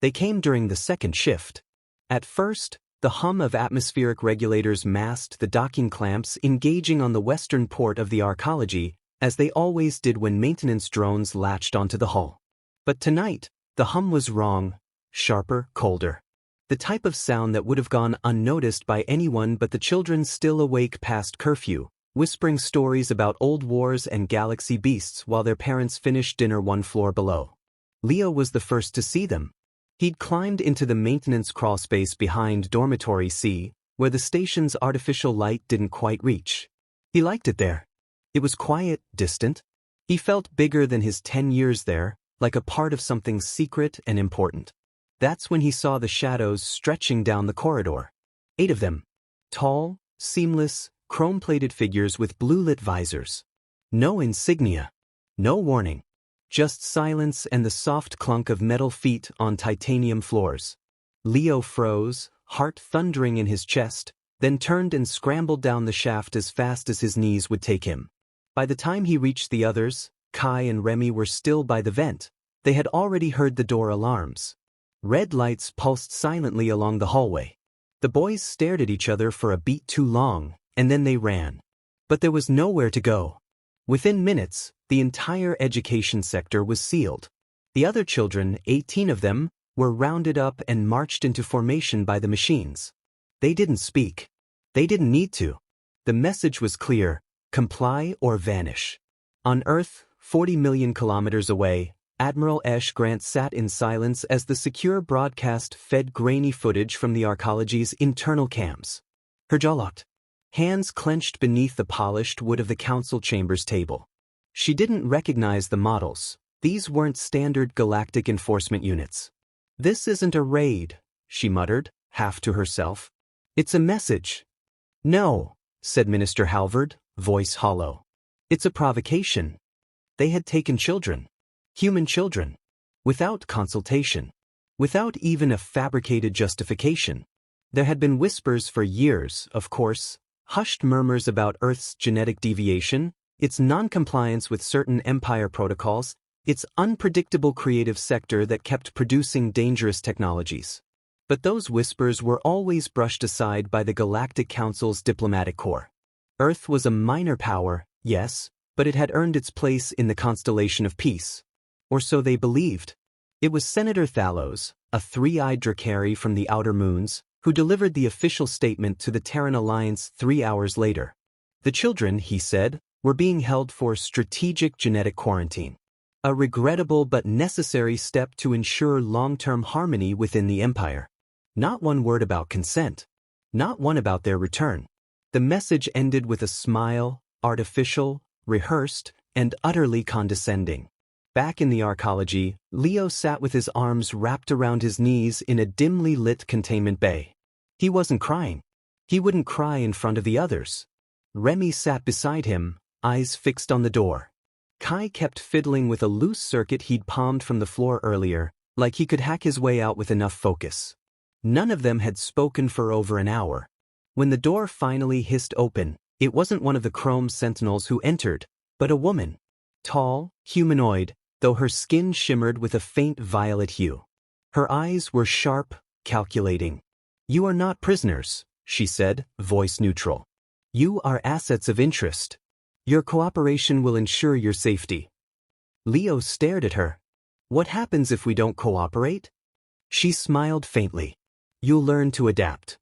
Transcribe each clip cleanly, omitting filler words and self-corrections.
They came during the second shift. At first, the hum of atmospheric regulators masked the docking clamps engaging on the western port of the arcology, as they always did when maintenance drones latched onto the hull. But tonight, the hum was wrong, sharper, colder. The type of sound that would have gone unnoticed by anyone but the children still awake past curfew, whispering stories about old wars and galaxy beasts while their parents finished dinner one floor below. Leo was the first to see them. He'd climbed into the maintenance crawlspace behind Dormitory C, where the station's artificial light didn't quite reach. He liked it there. It was quiet, distant. He felt bigger than his 10 years there, like a part of something secret and important. That's when he saw the shadows stretching down the corridor. 8 of them. Tall, seamless, chrome-plated figures with blue-lit visors. No insignia. No warning. Just silence and the soft clunk of metal feet on titanium floors. Leo froze, heart thundering in his chest, then turned and scrambled down the shaft as fast as his knees would take him. By the time he reached the others, Kai and Remy were still by the vent. They had already heard the door alarms. Red lights pulsed silently along the hallway. The boys stared at each other for a beat too long, and then they ran. But there was nowhere to go. Within minutes, the entire education sector was sealed. The other children, 18 of them, were rounded up and marched into formation by the machines. They didn't speak. They didn't need to. The message was clear: comply or vanish. On Earth, 40 million kilometers away, Admiral Esh Grant sat in silence as the secure broadcast fed grainy footage from the arcology's internal cams. Her jaw locked. Hands clenched beneath the polished wood of the council chamber's table. She didn't recognize the models. These weren't standard galactic enforcement units. "This isn't a raid," she muttered, half to herself. "It's a message." "No," said Minister Halvard, voice hollow. "It's a provocation." They had taken children. Human children. Without consultation. Without even a fabricated justification. There had been whispers for years, of course, hushed murmurs about Earth's genetic deviation, its non-compliance with certain Empire protocols, its unpredictable creative sector that kept producing dangerous technologies. But those whispers were always brushed aside by the Galactic Council's diplomatic corps. Earth was a minor power, yes, but it had earned its place in the constellation of peace. Or so they believed. It was Senator Thalos, a three-eyed Drakari from the Outer Moons, who delivered the official statement to the Terran Alliance 3 hours later. The children, he said, were being held for strategic genetic quarantine. A regrettable but necessary step to ensure long-term harmony within the Empire. Not one word about consent. Not one about their return. The message ended with a smile, artificial, rehearsed, and utterly condescending. Back in the arcology, Leo sat with his arms wrapped around his knees in a dimly lit containment bay. He wasn't crying. He wouldn't cry in front of the others. Remy sat beside him, eyes fixed on the door. Kai kept fiddling with a loose circuit he'd palmed from the floor earlier, like he could hack his way out with enough focus. None of them had spoken for over an hour. When the door finally hissed open, it wasn't one of the chrome sentinels who entered, but a woman. Tall, humanoid, though her skin shimmered with a faint violet hue. Her eyes were sharp, calculating. "You are not prisoners," she said, voice neutral. "You are assets of interest. Your cooperation will ensure your safety." Leo stared at her. "What happens if we don't cooperate?" She smiled faintly. "You'll learn to adapt."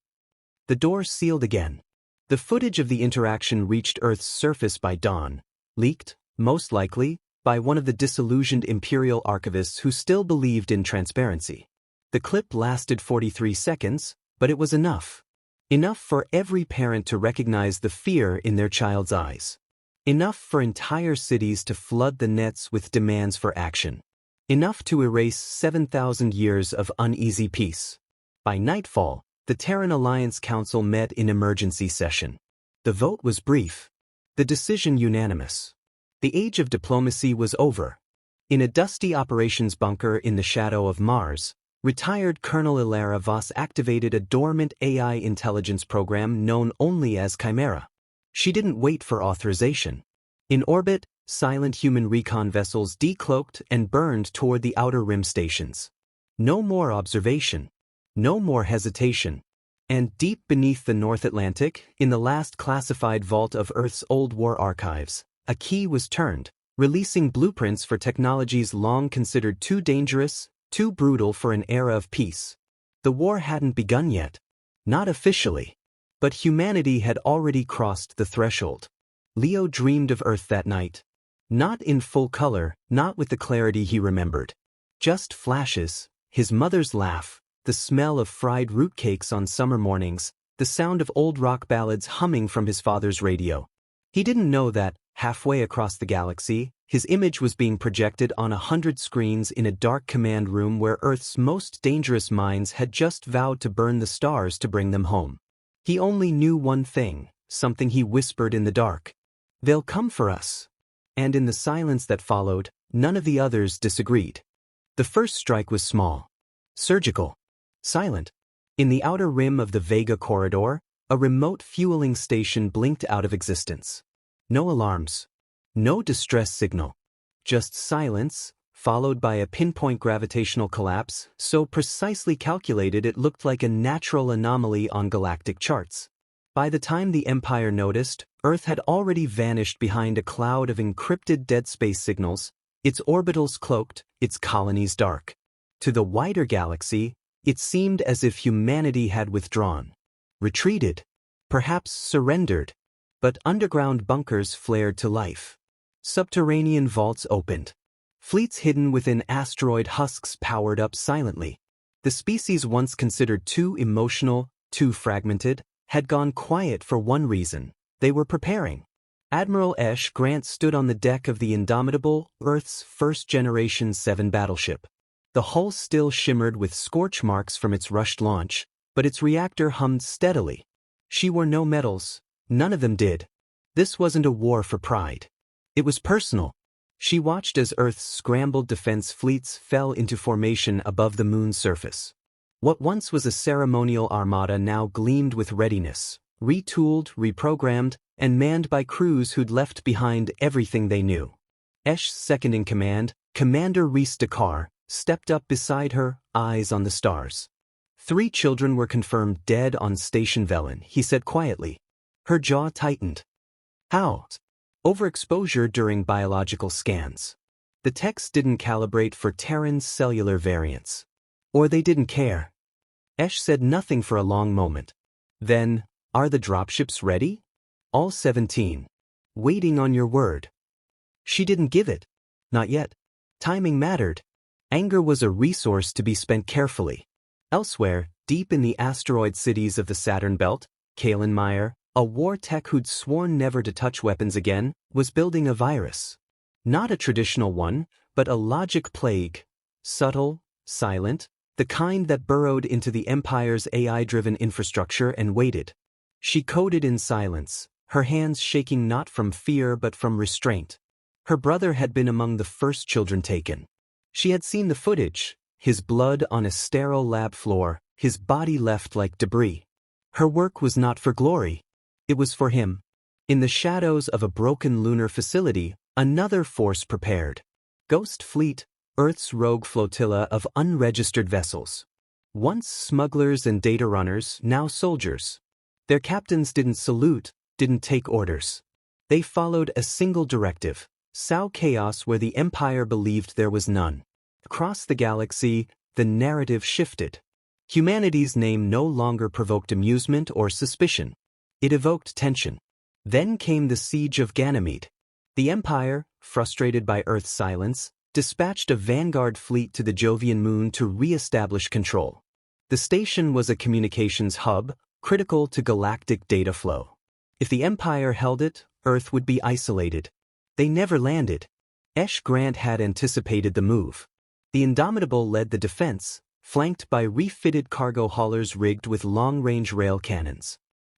The door sealed again. The footage of the interaction reached Earth's surface by dawn, leaked, most likely, by one of the disillusioned Imperial archivists who still believed in transparency. The clip lasted 43 seconds, but it was enough. Enough for every parent to recognize the fear in their child's eyes. Enough for entire cities to flood the nets with demands for action. Enough to erase 7,000 years of uneasy peace. By nightfall, the Terran Alliance Council met in emergency session. The vote was brief. The decision unanimous. The age of diplomacy was over. In a dusty operations bunker in the shadow of Mars, retired Colonel Ilara Voss activated a dormant AI intelligence program known only as Chimera. She didn't wait for authorization. In orbit, silent human recon vessels decloaked and burned toward the outer rim stations. No more observation. No more hesitation. And deep beneath the North Atlantic, in the last classified vault of Earth's old war archives, a key was turned, releasing blueprints for technologies long considered too dangerous, too brutal for an era of peace. The war hadn't begun yet. Not officially. But humanity had already crossed the threshold. Leo dreamed of Earth that night. Not in full color, not with the clarity he remembered. Just flashes, his mother's laugh, the smell of fried root cakes on summer mornings, the sound of old rock ballads humming from his father's radio. He didn't know that, halfway across the galaxy, his image was being projected on 100 screens in a dark command room where Earth's most dangerous minds had just vowed to burn the stars to bring them home. He only knew one thing, something he whispered in the dark. "They'll come for us." And in the silence that followed, none of the others disagreed. The first strike was small. Surgical. Silent. In the outer rim of the Vega corridor, a remote fueling station blinked out of existence. No alarms. No distress signal. Just silence, followed by a pinpoint gravitational collapse, so precisely calculated it looked like a natural anomaly on galactic charts. By the time the Empire noticed, Earth had already vanished behind a cloud of encrypted dead space signals, its orbitals cloaked, its colonies dark. To the wider galaxy, it seemed as if humanity had withdrawn. Retreated. Perhaps surrendered. But underground bunkers flared to life. Subterranean vaults opened. Fleets hidden within asteroid husks powered up silently. The species once considered too emotional, too fragmented, had gone quiet for one reason: they were preparing. Admiral Esh Grant stood on the deck of the indomitable, Earth's first-generation 7 battleship. The hull still shimmered with scorch marks from its rushed launch, but its reactor hummed steadily. She wore no medals, none of them did. This wasn't a war for pride. It was personal. She watched as Earth's scrambled defense fleets fell into formation above the moon's surface. What once was a ceremonial armada now gleamed with readiness, retooled, reprogrammed, and manned by crews who'd left behind everything they knew. Esh's second-in-command, Commander Reese Dakar, stepped up beside her, eyes on the stars. 3 children were confirmed dead on Station Velen, he said quietly. Her jaw tightened. How? Overexposure during biological scans. The text didn't calibrate for Terran's cellular variants. Or they didn't care. Esh said nothing for a long moment. Then, "Are the dropships ready?" "All 17. Waiting on your word." She didn't give it. Not yet. Timing mattered. Anger was a resource to be spent carefully. Elsewhere, deep in the asteroid cities of the Saturn Belt, Kalen Meyer, a war tech who'd sworn never to touch weapons again, was building a virus. Not a traditional one, but a logic plague. Subtle, silent, the kind that burrowed into the Empire's AI-driven infrastructure and waited. She coded in silence, her hands shaking not from fear but from restraint. Her brother had been among the first children taken. She had seen the footage, his blood on a sterile lab floor, his body left like debris. Her work was not for glory. It was for him. In the shadows of a broken lunar facility, another force prepared. Ghost Fleet, Earth's rogue flotilla of unregistered vessels. Once smugglers and data runners, now soldiers. Their captains didn't salute, didn't take orders. They followed a single directive: sow chaos where the Empire believed there was none. Across the galaxy, the narrative shifted. Humanity's name no longer provoked amusement or suspicion. It evoked tension. Then came the siege of Ganymede. The Empire, frustrated by Earth's silence, dispatched a vanguard fleet to the Jovian moon to re-establish control. The station was a communications hub, critical to galactic data flow. If the Empire held it, Earth would be isolated. They never landed. Esh Grant had anticipated the move. The Indomitable led the defense, flanked by refitted cargo haulers rigged with long-range rail cannons.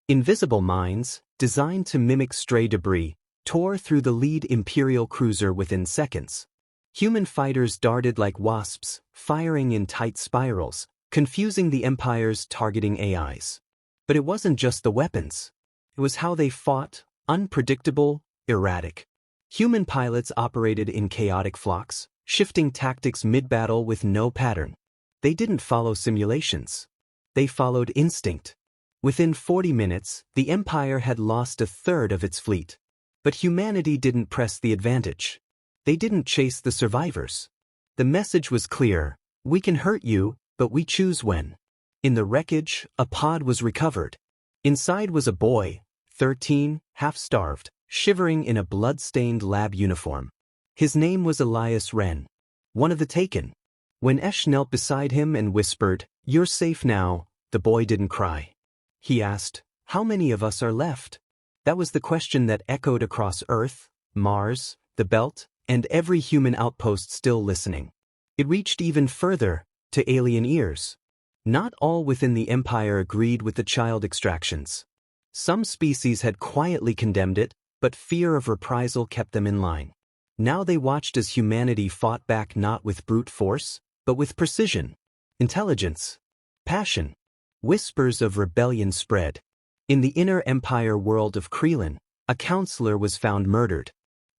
Invisible mines, designed to mimic stray debris, tore through the lead Imperial cruiser within seconds. Human fighters darted like wasps, firing in tight spirals, confusing the Empire's targeting AIs. But it wasn't just the weapons. It was how they fought, unpredictable, erratic. Human pilots operated in chaotic flocks, shifting tactics mid-battle with no pattern. They didn't follow simulations. They followed instinct. Within 40 minutes, the Empire had lost a third of its fleet. But humanity didn't press the advantage. They didn't chase the survivors. The message was clear: we can hurt you, but we choose when. In the wreckage, a pod was recovered. Inside was a boy, 13, half-starved, shivering in a blood-stained lab uniform. His name was Elias Wren, one of the taken. When Esh knelt beside him and whispered, "You're safe now," the boy didn't cry. He asked, "How many of us are left?" That was the question that echoed across Earth, Mars, the Belt, and every human outpost still listening. It reached even further, to alien ears. Not all within the Empire agreed with the child extractions. Some species had quietly condemned it, but fear of reprisal kept them in line. Now they watched as humanity fought back not with brute force, but with precision, intelligence, passion. Whispers of rebellion spread. In the inner Empire world of Krelin, a counselor was found murdered.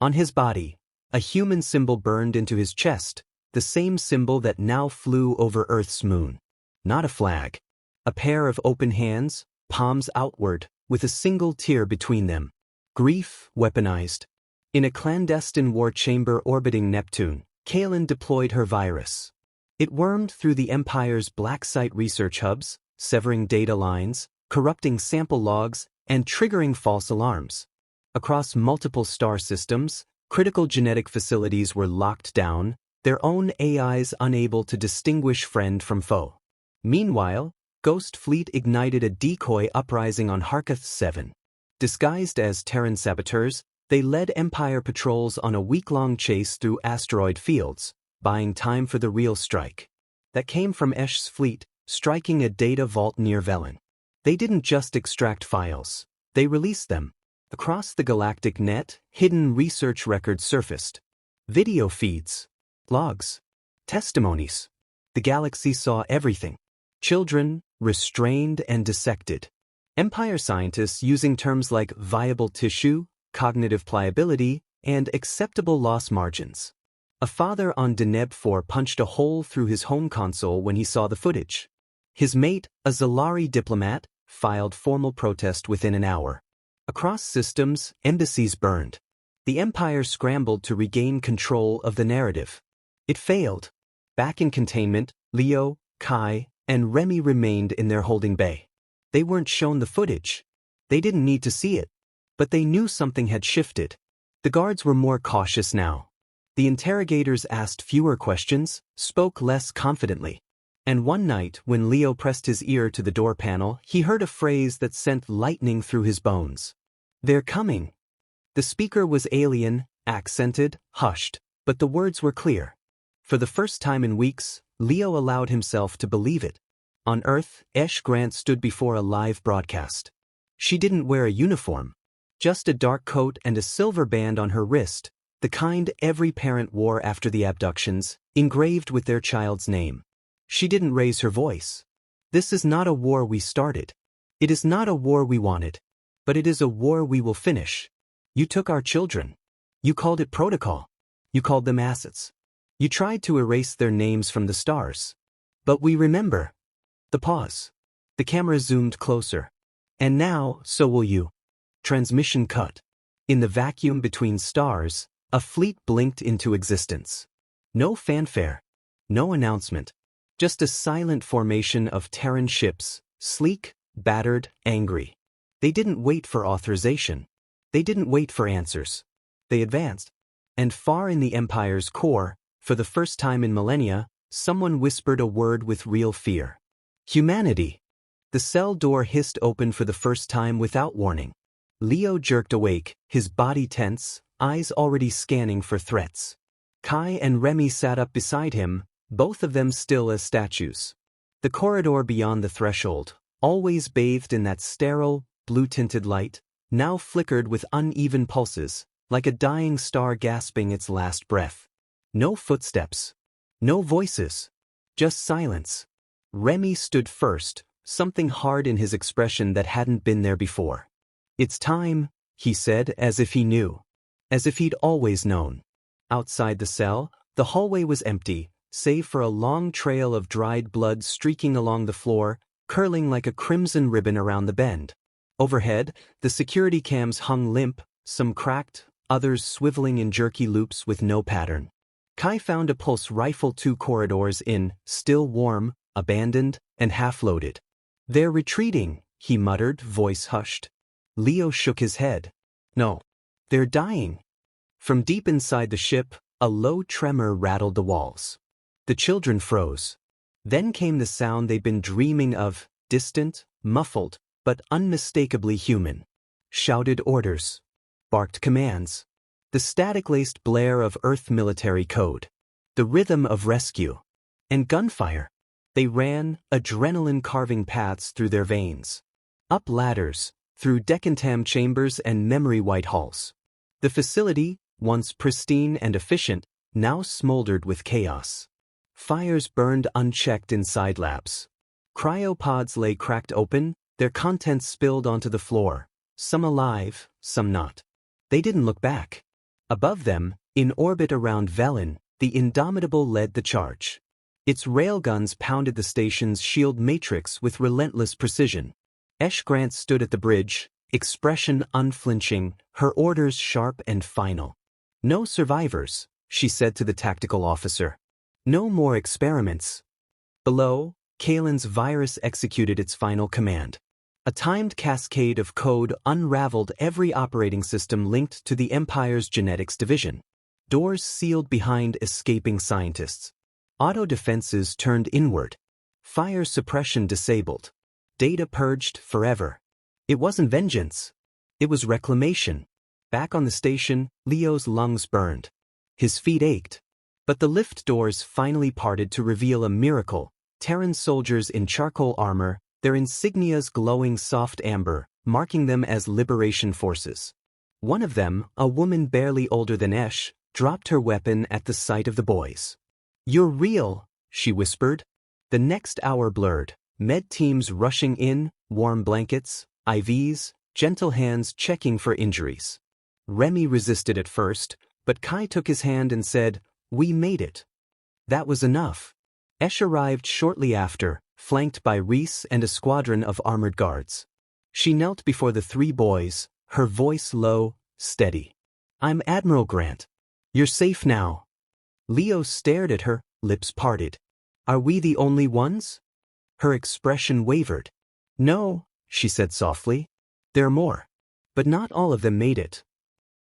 On his body, a human symbol burned into his chest, the same symbol that now flew over Earth's moon. Not a flag. A pair of open hands, palms outward, with a single tear between them. Grief weaponized. In a clandestine war chamber orbiting Neptune, Kalen deployed her virus. It wormed through the Empire's black site research hubs, severing data lines, corrupting sample logs, and triggering false alarms. Across multiple star systems, critical genetic facilities were locked down, their own AIs unable to distinguish friend from foe. Meanwhile, Ghost Fleet ignited a decoy uprising on Harkath 7. Disguised as Terran saboteurs, they led Empire patrols on a week-long chase through asteroid fields, buying time for the real strike. That came from Esh's fleet, striking a data vault near Velen. They didn't just extract files. They released them. Across the galactic net, hidden research records surfaced. Video feeds, logs, testimonies. The galaxy saw everything. Children, restrained and dissected. Empire scientists using terms like viable tissue, cognitive pliability, and acceptable loss margins. A father on Deneb 4 punched a hole through his home console when he saw the footage. His mate, a Zalari diplomat, filed formal protest within an hour. Across systems, embassies burned. The Empire scrambled to regain control of the narrative. It failed. Back in containment, Leo, Kai, and Remy remained in their holding bay. They weren't shown the footage. They didn't need to see it. But they knew something had shifted. The guards were more cautious now. The interrogators asked fewer questions, spoke less confidently. And one night, when Leo pressed his ear to the door panel, he heard a phrase that sent lightning through his bones. "They're coming." The speaker was alien, accented, hushed, but the words were clear. For the first time in weeks, Leo allowed himself to believe it. On Earth, Esh Grant stood before a live broadcast. She didn't wear a uniform. Just a dark coat and a silver band on her wrist, the kind every parent wore after the abductions, engraved with their child's name. She didn't raise her voice. "This is not a war we started. It is not a war we wanted. But it is a war we will finish. You took our children. You called it protocol. You called them assets. You tried to erase their names from the stars. But we remember." The pause. The camera zoomed closer. "And now, so will you." Transmission cut. In the vacuum between stars, a fleet blinked into existence. No fanfare. No announcement. Just a silent formation of Terran ships, sleek, battered, angry. They didn't wait for authorization. They didn't wait for answers. They advanced. And far in the Empire's core, for the first time in millennia, someone whispered a word with real fear. "Humanity." The cell door hissed open for the first time without warning. Leo jerked awake, his body tense, eyes already scanning for threats. Kai and Remy sat up beside him, both of them still as statues. The corridor beyond the threshold, always bathed in that sterile, blue-tinted light, now flickered with uneven pulses, like a dying star gasping its last breath. No footsteps. No voices. Just silence. Remy stood first, something hard in his expression that hadn't been there before. "It's time," he said, as if he knew. As if he'd always known. Outside the cell, the hallway was empty, save for a long trail of dried blood streaking along the floor, curling like a crimson ribbon around the bend. Overhead, the security cams hung limp, some cracked, others swiveling in jerky loops with no pattern. Kai found a pulse rifle 2 corridors in, still warm, abandoned, and half-loaded. "They're retreating," he muttered, voice hushed. Leo shook his head. "No. They're dying." From deep inside the ship, a low tremor rattled the walls. The children froze. Then came the sound they'd been dreaming of, distant, muffled, but unmistakably human. Shouted orders. Barked commands. The static-laced blare of Earth military code. The rhythm of rescue. And gunfire. They ran, adrenaline carving paths through their veins. Up ladders, through decantam chambers and memory white halls. The facility, once pristine and efficient, now smoldered with chaos. Fires burned unchecked inside labs. Cryopods lay cracked open, their contents spilled onto the floor, some alive, some not. They didn't look back. Above them, in orbit around Velen, the Indomitable led the charge. Its railguns pounded the station's shield matrix with relentless precision. Esh Grant stood at the bridge, expression unflinching, her orders sharp and final. "No survivors," she said to the tactical officer. "No more experiments." Below, Kalen's virus executed its final command. A timed cascade of code unraveled every operating system linked to the Empire's genetics division. Doors sealed behind escaping scientists. Auto defenses turned inward. Fire suppression disabled. Data purged forever. It wasn't vengeance. It was reclamation. Back on the station, Leo's lungs burned. His feet ached. But the lift doors finally parted to reveal a miracle. Terran soldiers in charcoal armor, their insignias glowing soft amber, marking them as liberation forces. One of them, a woman barely older than Esh, dropped her weapon at the sight of the boys. "You're real," she whispered. The next hour blurred, med teams rushing in, warm blankets, IVs, gentle hands checking for injuries. Remy resisted at first, but Kai took his hand and said, "We made it." That was enough. Esh arrived shortly after, flanked by Reese and a squadron of armored guards. She knelt before the 3 boys, her voice low, steady. "I'm Admiral Grant. You're safe now." Leo stared at her, lips parted. "Are we the only ones?" Her expression wavered. "No," she said softly. "There are more. But not all of them made it."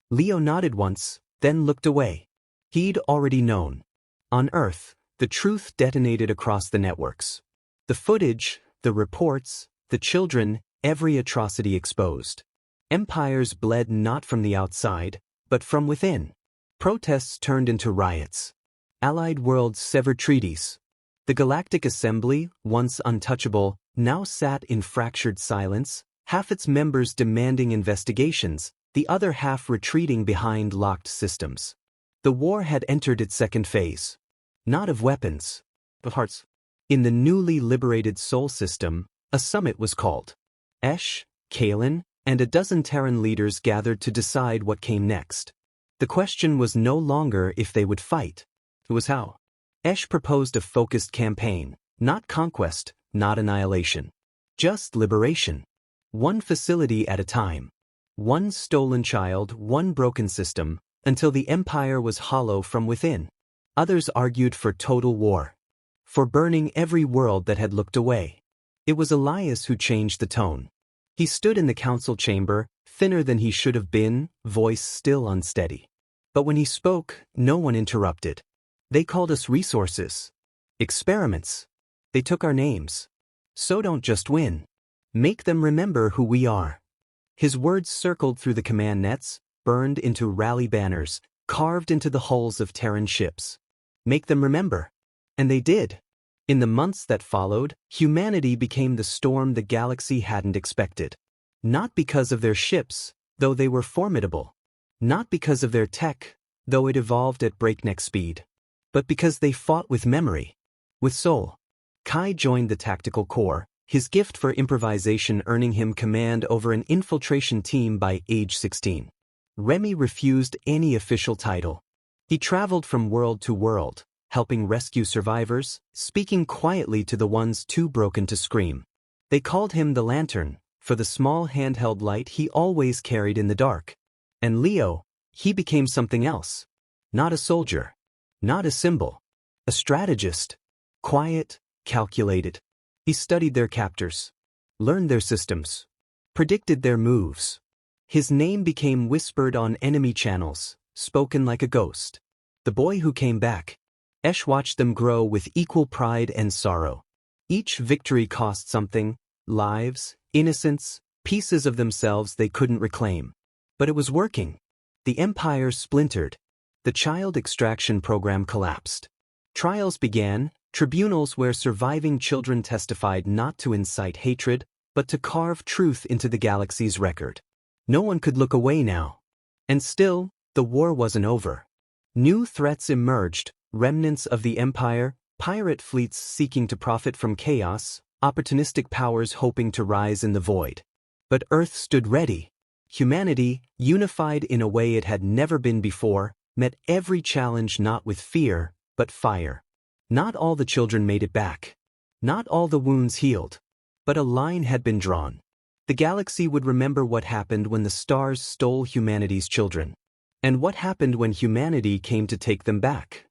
Leo nodded once, then looked away. He'd already known. On Earth, the truth detonated across the networks. The footage, the reports, the children, every atrocity exposed. Empires bled not from the outside, but from within. Protests turned into riots. Allied worlds severed treaties. The Galactic Assembly, once untouchable, now sat in fractured silence, half its members demanding investigations, the other half retreating behind locked systems. The war had entered its second phase. Not of weapons, but hearts. In the newly liberated Sol system, a summit was called. Esh, Kalen, and a dozen Terran leaders gathered to decide what came next. The question was no longer if they would fight. It was how. Esh proposed a focused campaign, not conquest, not annihilation. Just liberation. One facility at a time. One stolen child, one broken system, until the Empire was hollow from within. Others argued for total war. For burning every world that had looked away. It was Elias who changed the tone. He stood in the council chamber, thinner than he should have been, voice still unsteady. But when he spoke, no one interrupted. "They called us resources. Experiments. They took our names. So don't just win. Make them remember who we are." His words circled through the command nets, burned into rally banners, carved into the hulls of Terran ships. Make them remember. And they did. In the months that followed, humanity became the storm the galaxy hadn't expected. Not because of their ships, though they were formidable. Not because of their tech, though it evolved at breakneck speed. But because they fought with memory. With soul. Kai joined the tactical corps, his gift for improvisation earning him command over an infiltration team by age 16. Remy refused any official title. He traveled from world to world, helping rescue survivors, speaking quietly to the ones too broken to scream. They called him the Lantern, for the small handheld light he always carried in the dark. And Leo, he became something else. Not a soldier. Not a symbol. A strategist. Quiet, calculated. He studied their captors. Learned their systems. Predicted their moves. His name became whispered on enemy channels, spoken like a ghost. The boy who came back. Esh watched them grow with equal pride and sorrow. Each victory cost something: lives, innocence, pieces of themselves they couldn't reclaim. But it was working. The empire splintered. The child extraction program collapsed. Trials began, tribunals where surviving children testified not to incite hatred, but to carve truth into the galaxy's record. No one could look away now. And still, the war wasn't over. New threats emerged, remnants of the empire, pirate fleets seeking to profit from chaos, opportunistic powers hoping to rise in the void. But Earth stood ready. Humanity, unified in a way it had never been before, met every challenge not with fear, but fire. Not all the children made it back. Not all the wounds healed. But a line had been drawn. The galaxy would remember what happened when the stars stole humanity's children. And what happened when humanity came to take them back.